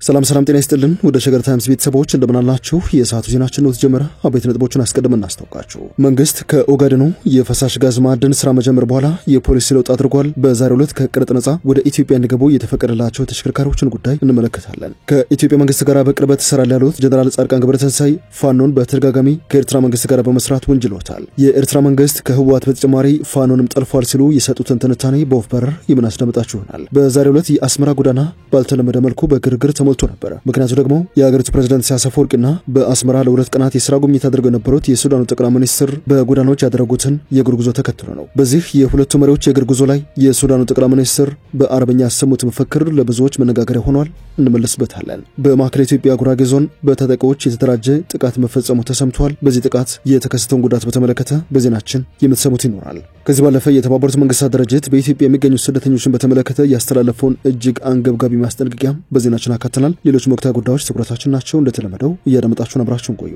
ሰላም ጤና ይስጥልን ወደ ሸገር ታይምስ ቤተሰቦች እንደምናላችሁ የሰዓቱ ዜናችን ነው ተጀመረ። አበይት ነጥቦችን አስቀድመን እናስተዋውቃችሁ። መንግስት ከኦጋዴኑ የፈሳሽ ጋዝ ማዕድን ስራ መጀመር በኋላ የፖሊሲ ለውጥ አድርጓል። በዛሬው ዕለት ከቀረጥ ነጻ ወደ ኢትዮጵያ እንዲገቡ የተፈቀደላቸው ተሽከርካሪዎችን ጉዳይ እንመለከታለን። ከኢትዮጵያ መንግስት ጋር በቅርበት ይሰራል ያሉት ጀነራል ጻድቃን ገብረትንሳኤ ፋኖን በተደጋጋሚ ከኤርትራ መንግስት ጋር በመስራት ወንጅለውታል። የኤርትራ መንግስት ከህወሓት በተጨማሪ ፋኖንም ጠልፏል ሲሉ የሰጡትን ትንታኔ በወፍ በረር የምናስደምጣችሁ ይሆናል። በዛሬው ዕለት የአስመራ ጎዳና ባልተለመደ መልኩ በግርግር ተሞልቶ ነበር። ምክንያቱ ደግሞ የሀገሪቱ ፕሬዝዳንት ኢሳያስ አፈወርቂና በአስመራ ለሁለት ቀናት የሥራ ጉብኝት አድርገው የነበሩት የሱዳኑ ጠቅላይ ሚኒስትር በጎዳናዎች ያደረጉትን የእግር ጉዞ ተከትሎ ነው። በዚህ የሁለቱ መሪዎች የእግር ጉዞ ላይ የሱዳኑ ጠቅላይ ሚኒስትር በአረበኛ ያሰሙት መፈክር ለብዙዎች መነጋገሪያ ሆኗል። እንመለስበታለን። በማዕከላዊ ኢትዮጵያ ጉራጌ ዞን በታጣቂዎች የተደራጀ ጥቃት መፈጸሙ ተሰምቷል። በዚህ ጥቃት የተከሰተውን ጉዳት በተመለከተ በዜናችን የምትሰሙት ይኖራል። ከዚህ ባለፈ የተባበሩት መንግስታት ድርጅት በኢትዮጵያ የሚገኙ ስደተኞችን በተመለከተ ያስተላለፈውን እጅግ አንገብጋቢ ማስጠንቀቂያ በዜናችን አካተናል። ሌሎች ወቅታዊ ጉዳዮች ትኩረታችን ናቸው። እንደተለመደው እያደመጣችሁን አብራችሁን ቆዩ።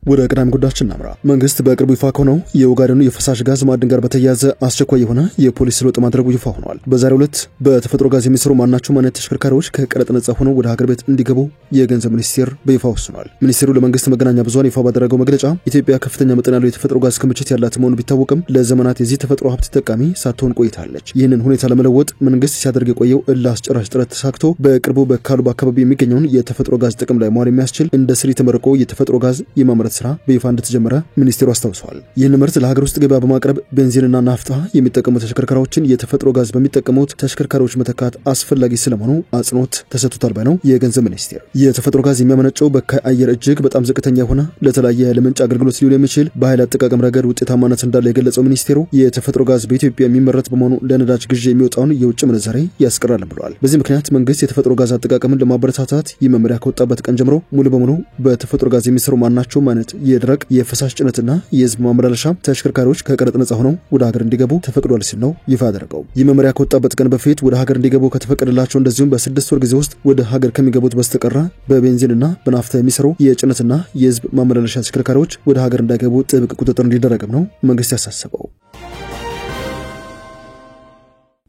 ወደ ቀዳሚ ጉዳያችን እናምራ። መንግስት በቅርቡ ይፋ ከሆነው የኦጋዴኑ የፈሳሽ ጋዝ ማዕድን ጋር በተያያዘ አስቸኳይ የሆነ የፖሊሲ ለውጥ ማድረጉ ይፋ ሆኗል። በዛሬው ዕለት በተፈጥሮ ጋዝ የሚሰሩ ማናቸውም አይነት ተሽከርካሪዎች ከቀረጥ ነጻ ሆነው ወደ ሀገር ቤት እንዲገቡ የገንዘብ ሚኒስቴር በይፋ ወስኗል። ሚኒስቴሩ ለመንግስት መገናኛ ብዙሃን ይፋ ባደረገው መግለጫ ኢትዮጵያ ከፍተኛ መጠን ያለው የተፈጥሮ ጋዝ ክምችት ያላት መሆኑ ቢታወቅም ለዘመናት የዚህ ተፈጥሮ ሀብት ተጠቃሚ ሳትሆን ቆይታለች። ይህንን ሁኔታ ለመለወጥ መንግስት ሲያደርግ የቆየው እልህ አስጨራሽ ጥረት ተሳክቶ በቅርቡ በካሉባ አካባቢ የሚገኘውን የተፈጥሮ ጋዝ ጥቅም ላይ ማዋል የሚያስችል ኢንዱስትሪ ተመርቆ የተፈጥሮ ጋዝ የማምረት ስራ በይፋ እንደተጀመረ ሚኒስቴሩ አስታውሷል። ይህን ምርት ለሀገር ውስጥ ገበያ በማቅረብ ቤንዚንና ናፍጣ የሚጠቀሙ ተሽከርካሪዎችን የተፈጥሮ ጋዝ በሚጠቀሙት ተሽከርካሪዎች መተካት አስፈላጊ ስለመሆኑ አጽንኦት ተሰጥቶታል ባይ ነው የገንዘብ ሚኒስቴር። የተፈጥሮ ጋዝ የሚያመነጨው በካይ አየር እጅግ በጣም ዝቅተኛ የሆነ ለተለያየ የኃይል ምንጭ አገልግሎት ሊውል የሚችል በኃይል አጠቃቀም ረገድ ውጤታማነት እንዳለ የገለጸው ሚኒስቴሩ የተፈጥሮ ጋዝ በኢትዮጵያ የሚመረት በመሆኑ ለነዳጅ ግዢ የሚወጣውን የውጭ ምንዛሬ ያስቀራል ብለዋል። በዚህ ምክንያት መንግስት የተፈጥሮ ጋዝ አጠቃቀምን ለማበረታታት የመመሪያ ከወጣበት ቀን ጀምሮ ሙሉ በሙሉ በተፈጥሮ ጋዝ የሚሰሩ ማናቸውም አይነት የደረቅ የፈሳሽ ጭነትና የህዝብ ማመላለሻ ተሽከርካሪዎች ከቀረጥ ነጻ ሆነው ወደ ሀገር እንዲገቡ ተፈቅዷል ሲል ነው ይፋ ያደረገው። ይህ መመሪያ ከወጣበት ቀን በፊት ወደ ሀገር እንዲገቡ ከተፈቀደላቸው እንደዚሁም በ6 ወር ጊዜ ውስጥ ወደ ሀገር ከሚገቡት በስተቀር በቤንዚንና በናፍጣ የሚሰሩ የጭነትና የህዝብ ማመላለሻ ተሽከርካሪዎች ወደ ሀገር እንዳይገቡ ጥብቅ ቁጥጥር እንዲደረግም ነው መንግስት ያሳሰበው።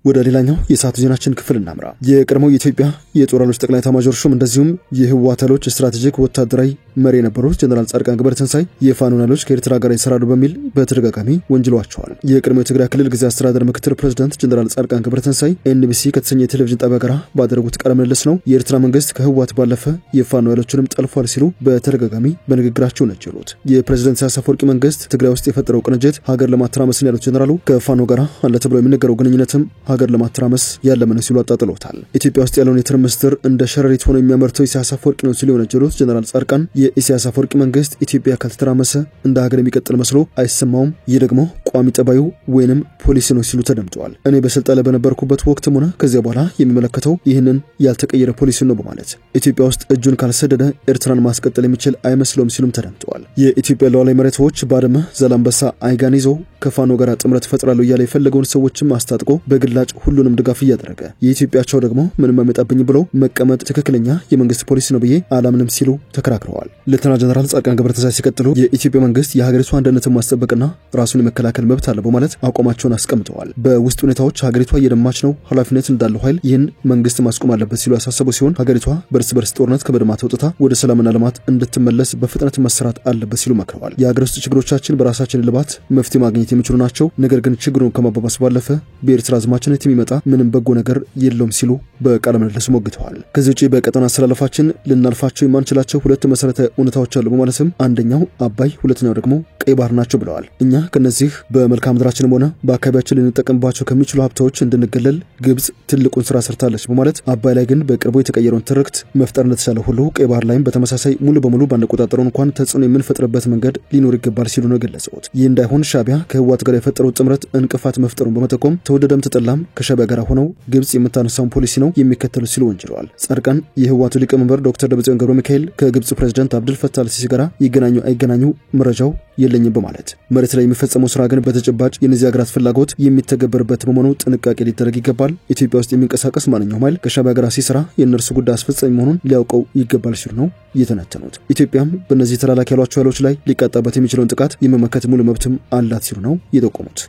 ወደ ሌላኛው የሰዓቱ ዜናችን ክፍል እናምራ። የቀድሞው የኢትዮጵያ የጦር ኃይሎች ጠቅላይ ኤታማዦር ሹም እንደዚሁም የህወሓት ኃይሎች ስትራቴጂክ ወታደራዊ መሪ የነበሩት ጀነራል ጻድቃን ገብረትንሳኤ የፋኖን ኃይሎች ከኤርትራ ጋር ይሰራሉ በሚል በተደጋጋሚ ወንጅለዋቸዋል። የቀድሞው የትግራይ ክልል ጊዜያዊ አስተዳደር ምክትል ፕሬዝዳንት ጀነራል ጻድቃን ገብረትንሳኤ ኤንቢሲ ከተሰኘ የቴሌቪዥን ጣቢያ ጋር ባደረጉት ቃለ ምልልስ ነው የኤርትራ መንግስት ከህወሓት ባለፈ የፋኖ ኃይሎችንም ጠልፏል ሲሉ በተደጋጋሚ በንግግራቸው ነጀሉት። የፕሬዝዳንት ኢሳያስ አፈወርቂ መንግስት ትግራይ ውስጥ የፈጠረው ቅንጅት ሀገር ለማተራመስ ያሉት ጀነራሉ ከፋኖ ጋር አለ ተብሎ የሚነገረው ግንኙነትም ሀገር ለማተራመስ ያለመ ነው ሲሉ አጣጥለውታል። ኢትዮጵያ ውስጥ ያለውን የትርምስ ምስጢር እንደ ሸረሪት ሆኖ የሚያመርተው ኢሳያስ አፈወርቂ ነው ሲሉ የነጀሉት ጀነራል ጻድቃን የኢሳያስ አፈወርቂ መንግስት ኢትዮጵያ ካልተተራመሰ እንደ ሀገር የሚቀጥል መስሎ አይሰማውም፣ ይህ ደግሞ ቋሚ ጠባዩ ወይንም ፖሊሲ ነው ሲሉ ተደምጠዋል። እኔ በስልጣን ላይ በነበርኩበት ወቅትም ሆነ ከዚያ በኋላ የሚመለከተው ይህንን ያልተቀየረ ፖሊሲ ነው በማለት ኢትዮጵያ ውስጥ እጁን ካልሰደደ ኤርትራን ማስቀጠል የሚችል አይመስለውም ሲሉም ተደምጠዋል። የኢትዮጵያ ሉዓላዊ መሬቶች ባድመ፣ ዛላምበሳ፣ አይጋን ይዞ ከፋኖ ጋር ጥምረት ፈጥራለሁ እያለ የፈለገውን ሰዎችም አስታጥቆ በግላጭ ሁሉንም ድጋፍ እያደረገ የኢትዮጵያቸው ደግሞ ምንም አይመጣብኝ ብሎ መቀመጥ ትክክለኛ የመንግስት ፖሊሲ ነው ብዬ አላምንም ሲሉ ተከራክረዋል። ሌተናል ጀነራል ጻድቃን ገብረትንሳኤ ሲቀጥሉ የኢትዮጵያ መንግስት የሀገሪቱ አንድነትን ማስጠበቅና ራሱን የመከላከል መብት አለው በማለት አቋማቸውን አስቀምጠዋል። በውስጥ ሁኔታዎች ሀገሪቷ እየደማች ነው፣ ኃላፊነት እንዳለው ኃይል ይህን መንግስት ማስቆም አለበት ሲሉ ያሳሰቡ ሲሆን ሀገሪቷ በርስ በርስ ጦርነት ከመድማት ወጥታ ወደ ሰላምና ልማት እንድትመለስ በፍጥነት መሰራት አለበት ሲሉ መክረዋል። የሀገር ውስጥ ችግሮቻችን በራሳችን ልባት መፍትሄ ማግኘት የሚችሉ ናቸው፣ ነገር ግን ችግሩን ከማባባስ ባለፈ በኤርትራ ዝማችነት የሚመጣ ምንም በጎ ነገር የለውም ሲሉ በቃለ ምልልሱ ሞግተዋል። ከዚህ ውጪ በቀጠና አስተላለፋችን ልናልፋቸው የማንችላቸው ሁለት መሰረታዊ እውነታዎች አሉ በማለትም አንደኛው አባይ፣ ሁለተኛው ደግሞ ቀይ ባህር ናቸው ብለዋል። እኛ ከነዚህ በመልካም ምድራችንም ሆነ በአካባቢያችን ልንጠቀምባቸው ከሚችሉ ሀብቶች እንድንገለል ግብጽ ትልቁን ስራ ሰርታለች በማለት አባይ ላይ ግን በቅርቡ የተቀየረውን ትርክት መፍጠር እንደተቻለ ሁሉ ቀይ ባህር ላይም በተመሳሳይ ሙሉ በሙሉ ባንቆጣጠረው እንኳን ተጽዕኖ የምንፈጥርበት መንገድ ሊኖር ይገባል ሲሉ ነው የገለጹት። ይህ እንዳይሆን ሻዕቢያ ከህወሓት ጋር የፈጠረው ጥምረት እንቅፋት መፍጠሩን በመጠቆም ተወደደም ተጠላም ከሻዕቢያ ጋር ሆነው ግብጽ የምታነሳውን ፖሊሲ ነው የሚከተሉ ሲሉ ወንጅለዋል። ጻድቃን የህወሓቱ ሊቀመንበር ዶክተር ደብረጽዮን ገብረ ሚካኤል ከግብጽ ፕሬዝዳንት አብዱል ፈታህ አልሲሲ ጋር ይገናኙ አይገናኙ መረጃው የለኝም በማለት መሬት ላይ የሚፈጸመው ስራ ግን በተጨባጭ የነዚህ ሀገራት ፍላጎት የሚተገበርበት በመሆኑ ጥንቃቄ ሊደረግ ይገባል። ኢትዮጵያ ውስጥ የሚንቀሳቀስ ማንኛውም ኃይል ከሻዕቢያ ጋር ሲሰራ የእነርሱ ጉዳይ አስፈጻሚ መሆኑን ሊያውቀው ይገባል ሲሉ ነው የተነተኑት። ኢትዮጵያም በእነዚህ ተላላኪ ያሏቸው ኃይሎች ላይ ሊቃጣበት የሚችለውን ጥቃት የመመከት ሙሉ መብትም አላት ሲሉ ነው የጠቆሙት።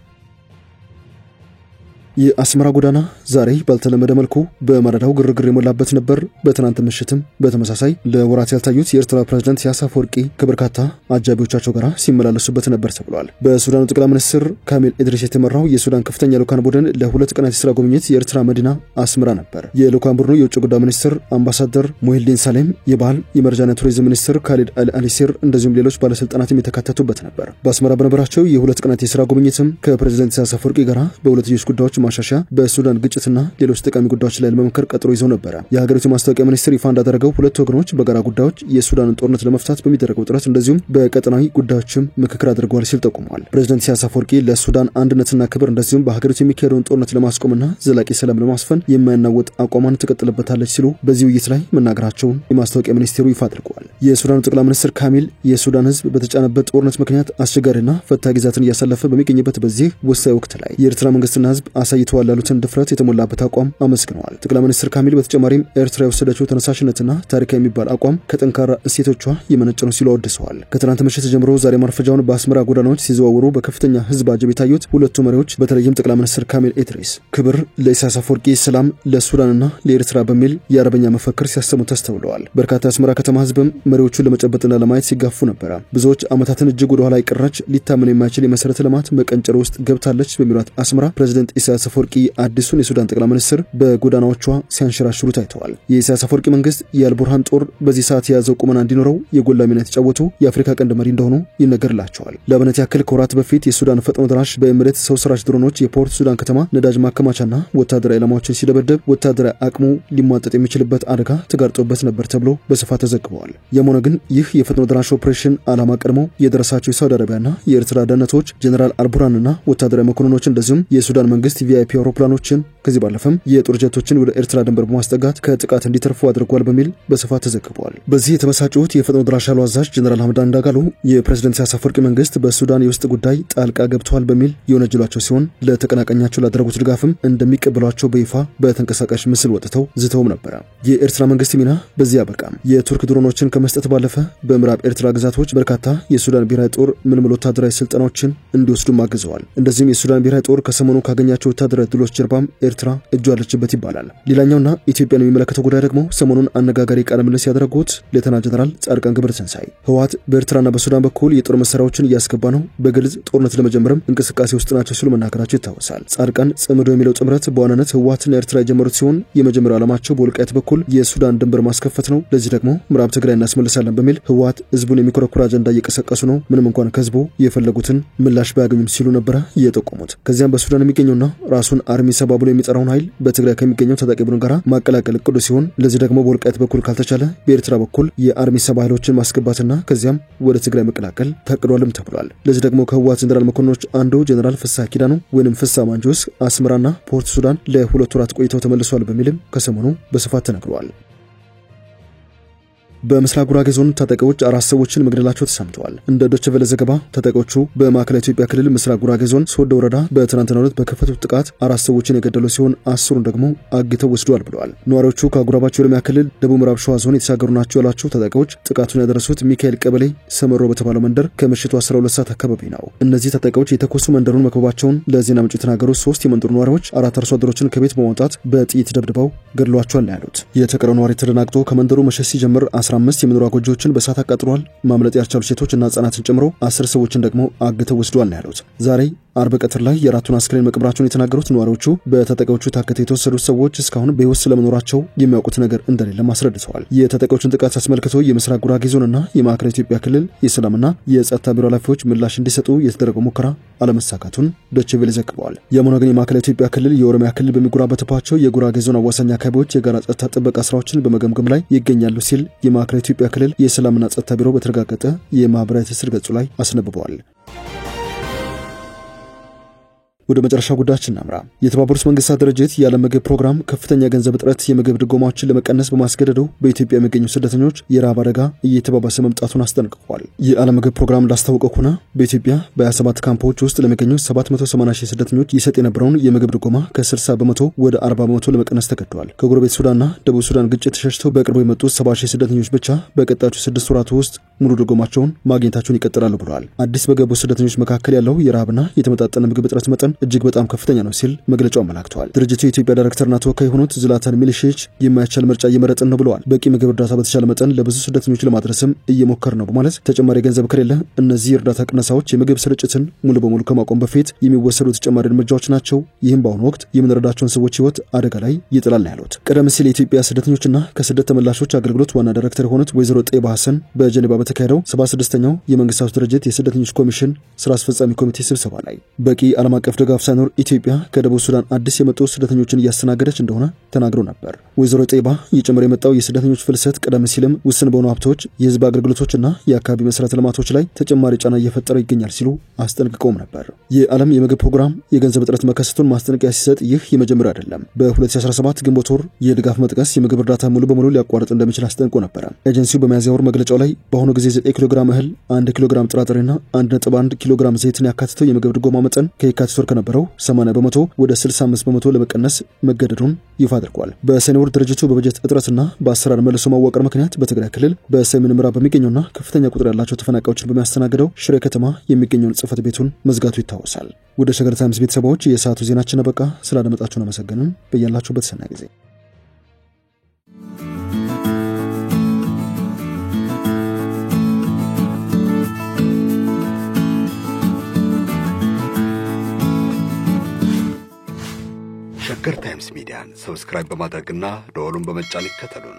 የአስመራ ጎዳና ዛሬ ባልተለመደ መልኩ በማለዳው ግርግር የሞላበት ነበር። በትናንት ምሽትም በተመሳሳይ ለወራት ያልታዩት የኤርትራ ፕሬዝዳንት ኢሳያስ አፈወርቂ ከበርካታ አጃቢዎቻቸው ጋር ሲመላለሱበት ነበር ተብሏል። በሱዳኑ ጠቅላይ ሚኒስትር ካሚል ኢድሪስ የተመራው የሱዳን ከፍተኛ ልኡካን ቡድን ለ2 ቀናት የሥራ ጉብኝት የኤርትራ መዲና አስመራ ነበር። የልኡካን ቡድኑ የውጭ ጉዳይ ሚኒስትር አምባሳደር ሙሂዲን ሳሌም፣ የባህል የመረጃና ቱሪዝም ሚኒስትር ካሊድ አልአሊሲር እንደዚሁም ሌሎች ባለስልጣናትም የተካተቱበት ነበር። በአስመራ በነበራቸው የ2 ቀናት የሥራ ጉብኝትም ከፕሬዝዳንት ኢሳያስ አፈወርቂ ጋር በሁለትዮሽ ጉዳዮች ማሻሻያ በሱዳን ግጭትና ሌሎች ጠቃሚ ጉዳዮች ላይ ለመምከር ቀጥሮ ይዘው ነበር። የሀገሪቱ ማስታወቂያ ሚኒስትር ይፋ እንዳደረገው ሁለቱ ወገኖች በጋራ ጉዳዮች የሱዳንን ጦርነት ለመፍታት በሚደረገው ጥረት እንደዚሁም በቀጠናዊ ጉዳዮችም ምክክር አድርገዋል ሲል ጠቁመዋል። ፕሬዝዳንት ኢሳያስ አፈወርቂ ለሱዳን አንድነትና ክብር እንደዚሁም በሀገሪቱ የሚካሄደውን ጦርነት ለማስቆምና ዘላቂ ሰላም ለማስፈን የማይናወጥ አቋሟን ትቀጥልበታለች ሲሉ በዚህ ውይይት ላይ መናገራቸውን የማስታወቂያ ሚኒስቴሩ ይፋ አድርገዋል። የሱዳኑ ጠቅላይ ሚኒስትር ካሚል የሱዳን ሕዝብ በተጫነበት ጦርነት ምክንያት አስቸጋሪና ፈታኝ ጊዜያትን እያሳለፈ በሚገኝበት በዚህ ወሳኝ ወቅት ላይ የኤርትራ መንግስትና ሕዝብ አሳይተዋል ያሉትን ድፍረት የተሞላበት አቋም አመስግነዋል። ጠቅላይ ሚኒስትር ካሚል በተጨማሪም ኤርትራ የወሰደችው ተነሳሽነትና ታሪካዊ የሚባል አቋም ከጠንካራ እሴቶቿ የመነጨ ነው ሲሉ አወድሰዋል። ከትናንት ምሽት ጀምሮ ዛሬ ማርፈጃውን በአስመራ ጎዳናዎች ሲዘዋወሩ በከፍተኛ ህዝብ አጀብ የታዩት ሁለቱ መሪዎች በተለይም ጠቅላይ ሚኒስትር ካሚል ኢድሪስ ክብር ለኢሳያስ አፈወርቂ፣ ሰላም ለሱዳንና ለኤርትራ በሚል የአረበኛ መፈክር ሲያሰሙ ተስተውለዋል። በርካታ የአስመራ ከተማ ህዝብም መሪዎቹን ለመጨበጥና ለማየት ሲጋፉ ነበር። ብዙዎች ዓመታትን እጅግ ወደ ኋላ የቀረች ሊታመን የማይችል የመሰረተ ልማት መቀንጨር ውስጥ ገብታለች በሚሏት አስመራ ፕሬዝዳንት ኢሳያስ አፈወርቂ አዲሱን የሱዳን ጠቅላይ ሚኒስትር በጎዳናዎቿ ሲያንሸራሽሩ ታይተዋል። የኢሳያስ አፈወርቂ መንግስት የአልቡርሃን ጦር በዚህ ሰዓት የያዘው ቁመና እንዲኖረው የጎላ ሚና የተጫወቱ የአፍሪካ ቀንድ መሪ እንደሆኑ ይነገርላቸዋል። ለአብነት ያክል ከወራት በፊት የሱዳን ፈጥኖ ደራሽ በኤምሬት ሰው ሰራሽ ድሮኖች የፖርት ሱዳን ከተማ ነዳጅ ማከማቻና ወታደራዊ ዓላማዎችን ሲደበደብ ወታደራዊ አቅሙ ሊሟጠጥ የሚችልበት አደጋ ተጋርጦበት ነበር ተብሎ በስፋት ተዘግበዋል። የሞነ ግን ይህ የፈጥኖ ደራሽ ኦፕሬሽን ዓላማ ቀድሞ የደረሳቸው የሳውዲ አረቢያና የኤርትራ ደህንነቶች ጀነራል አልቡርሃንና ወታደራዊ መኮንኖች እንደዚሁም የሱዳን መንግስት ቪአይፒ አውሮፕላኖችን ከዚህ ባለፈም የጦር ጀቶችን ወደ ኤርትራ ድንበር በማስጠጋት ከጥቃት እንዲተርፉ አድርጓል በሚል በስፋት ተዘግቧል። በዚህ የተመሳጩት የፈጥኖ ደራሽ ኃይሉ አዛዥ ጀነራል ሐምዳን ዳጋሎ የፕሬዝዳንት ኢሳያስ አፈወርቂ መንግስት በሱዳን የውስጥ ጉዳይ ጣልቃ ገብተዋል በሚል የወነጀሏቸው ሲሆን ለተቀናቃኛቸው ላደረጉት ድጋፍም እንደሚቀበሏቸው በይፋ በተንቀሳቃሽ ምስል ወጥተው ዝተውም ነበር። የኤርትራ መንግስት ሚና በዚህ አበቃም። የቱርክ ድሮኖችን ከመስጠት ባለፈ በምዕራብ ኤርትራ ግዛቶች በርካታ የሱዳን ብሔራዊ ጦር ምልምል ወታደራዊ ስልጠናዎችን እንዲወስዱ አግዘዋል። እንደዚህም የሱዳን ብሔራዊ ጦር ከሰሞኑ ካገኛቸው ወታደራዊ ድሎች ጀርባም ኤርትራ እጁ አለችበት ይባላል። ሌላኛውና ኢትዮጵያን የሚመለከተው ጉዳይ ደግሞ ሰሞኑን አነጋጋሪ ቃለ ምልልስ ያደረጉት ሌተና ጀነራል ጻድቃን ገብረትንሳኤ ህወሓት በኤርትራና በሱዳን በኩል የጦር መሳሪያዎችን እያስገባ ነው፣ በግልጽ ጦርነት ለመጀመርም እንቅስቃሴ ውስጥ ናቸው ሲሉ መናገራቸው ይታወሳል። ጻድቃን ጽምዶ የሚለው ጥምረት በዋናነት ህወሓትና ኤርትራ የጀመሩት ሲሆን የመጀመሪያው ዓላማቸው በወልቃይት በኩል የሱዳን ድንበር ማስከፈት ነው። ለዚህ ደግሞ ምዕራብ ትግራይ እናስመልሳለን በሚል ህወሓት ህዝቡን የሚኮረኩር አጀንዳ እየቀሰቀሱ ነው፣ ምንም እንኳን ከህዝቡ የፈለጉትን ምላሽ ባያገኙም ሲሉ ነበር የጠቆሙት። ከዚያም በሱዳን የሚገኘውና ራሱን አርሚ ሰባ ብሎ የሚጠራውን ኃይል በትግራይ ከሚገኘው ታጣቂ ቡድን ጋር ማቀላቀል እቅዱ ሲሆን ለዚህ ደግሞ በወልቃይት በኩል ካልተቻለ በኤርትራ በኩል የአርሚ ሰባ ኃይሎችን ማስገባትና ከዚያም ወደ ትግራይ መቀላቀል ታቅዷልም ተብሏል። ለዚህ ደግሞ ከህወሓት ጀነራል መኮንኖች አንዱ ጀነራል ፍስሐ ኪዳኑ ወይንም ፍስሐ ማንጆስ አስመራና ፖርት ሱዳን ለ2 ወራት ቆይተው ተመልሰዋል በሚልም ከሰሞኑ በስፋት ተነግሯል። በምስራቅ ጉራጌ ዞን ታጣቂዎች 4 ሰዎችን መግደላቸው ተሰምተዋል። እንደ ዶቼ ቬለ ዘገባ ታጣቂዎቹ በማዕከላዊ ኢትዮጵያ ክልል ምስራቅ ጉራጌ ዞን ሶዶ ወረዳ በትናንትናው ዕለት በከፈቱት ጥቃት 4 ሰዎችን የገደሉ ሲሆን 10ሩን ደግሞ አግተው ወስደዋል ብለዋል። ነዋሪዎቹ ከአጎራባች ኦሮሚያ ክልል ደቡብ ምዕራብ ሸዋ ዞን የተሻገሩ ናቸው ያሏቸው ታጣቂዎች ጥቃቱን ያደረሱት ሚካኤል ቀበሌ ሰመሮ በተባለው መንደር ከምሽቱ 12 ሰዓት አካባቢ ነው። እነዚህ ታጣቂዎች የተኮሱ መንደሩን መክበባቸውን ለዜና ምንጭ የተናገሩ 3 የመንደሩ ነዋሪዎች 4 አርሶ አደሮችን ከቤት በማውጣት በጥይት ደብድበው ገድሏቸዋል ነው ያሉት። የተቀረው ነዋሪ ተደናግጦ ከመንደሩ መሸሽ ሲጀምር 15 የመኖሪያ ጎጆችን በሳት አቃጥሏል። ማምለጥ ያልቻሉ ሴቶችና ህጻናትን ጨምሮ 10 ሰዎችን ደግሞ አግተው ወስደዋል ነው ያሉት። ዛሬ አርብ ቀትር ላይ የአራቱን አስክሬን መቅበራቸውን የተናገሩት ነዋሪዎቹ በታጣቂዎቹ ታክተው የተወሰዱት ሰዎች እስካሁን በህይወት ስለመኖራቸው የሚያውቁት ነገር እንደሌለ አስረድተዋል። የተጠቂዎችን ጥቃት አስመልክቶ የምስራቅ ጉራጌ ዞንና የማዕከላዊ ኢትዮጵያ ክልል የሰላምና የጸጥታ ቢሮ ኃላፊዎች ምላሽ እንዲሰጡ የተደረገው ሙከራ አለመሳካቱን ዶቼ ቬለ ዘግቧል። የሞነ ግን የማዕከላዊ ኢትዮጵያ ክልል የኦሮሚያ ክልል በሚጎራበትባቸው የጉራጌ ዞን አዋሳኝ አካባቢዎች የጋራ ጸጥታ ጥበቃ ስራዎችን በመገምገም ላይ ይገኛሉ ሲል የማዕከላዊ ኢትዮጵያ ክልል የሰላምና ጸጥታ ቢሮ በተረጋገጠ የማህበራዊ ትስስር ገጹ ላይ አስነብበዋል። ወደ መጨረሻ ጉዳያችን እናምራ። የተባበሩት መንግስታት ድርጅት የዓለም ምግብ ፕሮግራም ከፍተኛ ገንዘብ እጥረት የምግብ ድጎማዎችን ለመቀነስ በማስገደዱ በኢትዮጵያ የሚገኙ ስደተኞች የራብ አደጋ እየተባባሰ መምጣቱን አስጠንቅቋል። የዓለም ምግብ ፕሮግራም እንዳስታወቀው ከሆነ በኢትዮጵያ በ27 ካምፖች ውስጥ ለሚገኙ 780,000 ስደተኞች ይሰጥ የነበረውን የምግብ ድጎማ ከ60 በመቶ ወደ 40 በመቶ ለመቀነስ ተገደዋል። ከጎረቤት ሱዳንና ደቡብ ሱዳን ግጭት ተሸሽተው በቅርቡ የመጡት 70,000 ስደተኞች ብቻ በቀጣዮቹ 6 ወራት ውስጥ ሙሉ ድጎማቸውን ማግኘታቸውን ይቀጥላሉ ብለዋል። አዲስ በገቡ ስደተኞች መካከል ያለው የራብና የተመጣጠነ ምግብ እጥረት መጠን እጅግ በጣም ከፍተኛ ነው ሲል መግለጫው አመላክቷል። ድርጅቱ የኢትዮጵያ ዳይሬክተርና ተወካይ የሆኑት ዝላታን ሚሊሺች የማይቻል ምርጫ እየመረጥን ነው ብለዋል። በቂ ምግብ እርዳታ በተቻለ መጠን ለብዙ ስደተኞች ለማድረስም እየሞከር ነው በማለት ተጨማሪ ገንዘብ ከሌለ እነዚህ እርዳታ ቅነሳዎች የምግብ ስርጭትን ሙሉ በሙሉ ከማቆም በፊት የሚወሰዱ ተጨማሪ እርምጃዎች ናቸው። ይህም በአሁኑ ወቅት የምንረዳቸውን ሰዎች ህይወት አደጋ ላይ ይጥላል ያሉት ቀደም ሲል የኢትዮጵያ ስደተኞችና ከስደት ተመላሾች አገልግሎት ዋና ዳይሬክተር የሆኑት ወይዘሮ ጤባ ሐሰን በጀኔቫ በተካሄደው 76ኛው የመንግስታቱ ድርጅት የስደተኞች ኮሚሽን ስራ አስፈጻሚ ኮሚቴ ስብሰባ ላይ በቂ ዓለም አቀፍ ድጋፍ ሳይኖር ኢትዮጵያ ከደቡብ ሱዳን አዲስ የመጡ ስደተኞችን እያስተናገደች እንደሆነ ተናግረው ነበር። ወይዘሮ ጤባ እየጨመረ የመጣው የስደተኞች ፍልሰት ቀደም ሲልም ውስን በሆኑ ሀብቶች፣ የህዝብ አገልግሎቶችና የአካባቢ መሰረተ ልማቶች ላይ ተጨማሪ ጫና እየፈጠረ ይገኛል ሲሉ አስጠንቅቀውም ነበር። የዓለም የምግብ ፕሮግራም የገንዘብ እጥረት መከሰቱን ማስጠንቀቂያ ሲሰጥ ይህ የመጀመሪያ አይደለም። በ2017 ግንቦት ወር የድጋፍ መጥቀስ የምግብ እርዳታ ሙሉ በሙሉ ሊያቋርጥ እንደሚችል አስጠንቅቆ ነበር። ኤጀንሲው በሚያዝያ ወር መግለጫው ላይ በአሁኑ ጊዜ 9 ኪሎ ግራም እህል፣ 1 ኪሎ ግራም ጥራጥሬና 1.1 ኪሎ ግራም ዘይትን ያካተተው የምግብ ድጎማ መጠን ከየካቲት ወር ከነበረው 80% ወደ 65% ለመቀነስ መገደዱን ይፋ አድርጓል። በሰኔ ወር ድርጅቱ በበጀት እጥረትና በአሰራር መልሶ ማዋቀር ምክንያት በትግራይ ክልል በሰሜን ምዕራብ በሚገኘውና ከፍተኛ ቁጥር ያላቸው ተፈናቃዮችን በሚያስተናግደው ሽሬ ከተማ የሚገኘውን ጽሕፈት ቤቱን መዝጋቱ ይታወሳል። ወደ ሸገር ታይምስ ቤተሰቦች የሰዓቱ ዜናችን አበቃ። ስላደመጣችሁን አመሰግንን። በያላችሁበት ሰናይ ጊዜ። ሸገር ታይምስ ሚዲያን ሰብስክራይብ በማድረግና ደወሉን በመጫን ይከተሉን።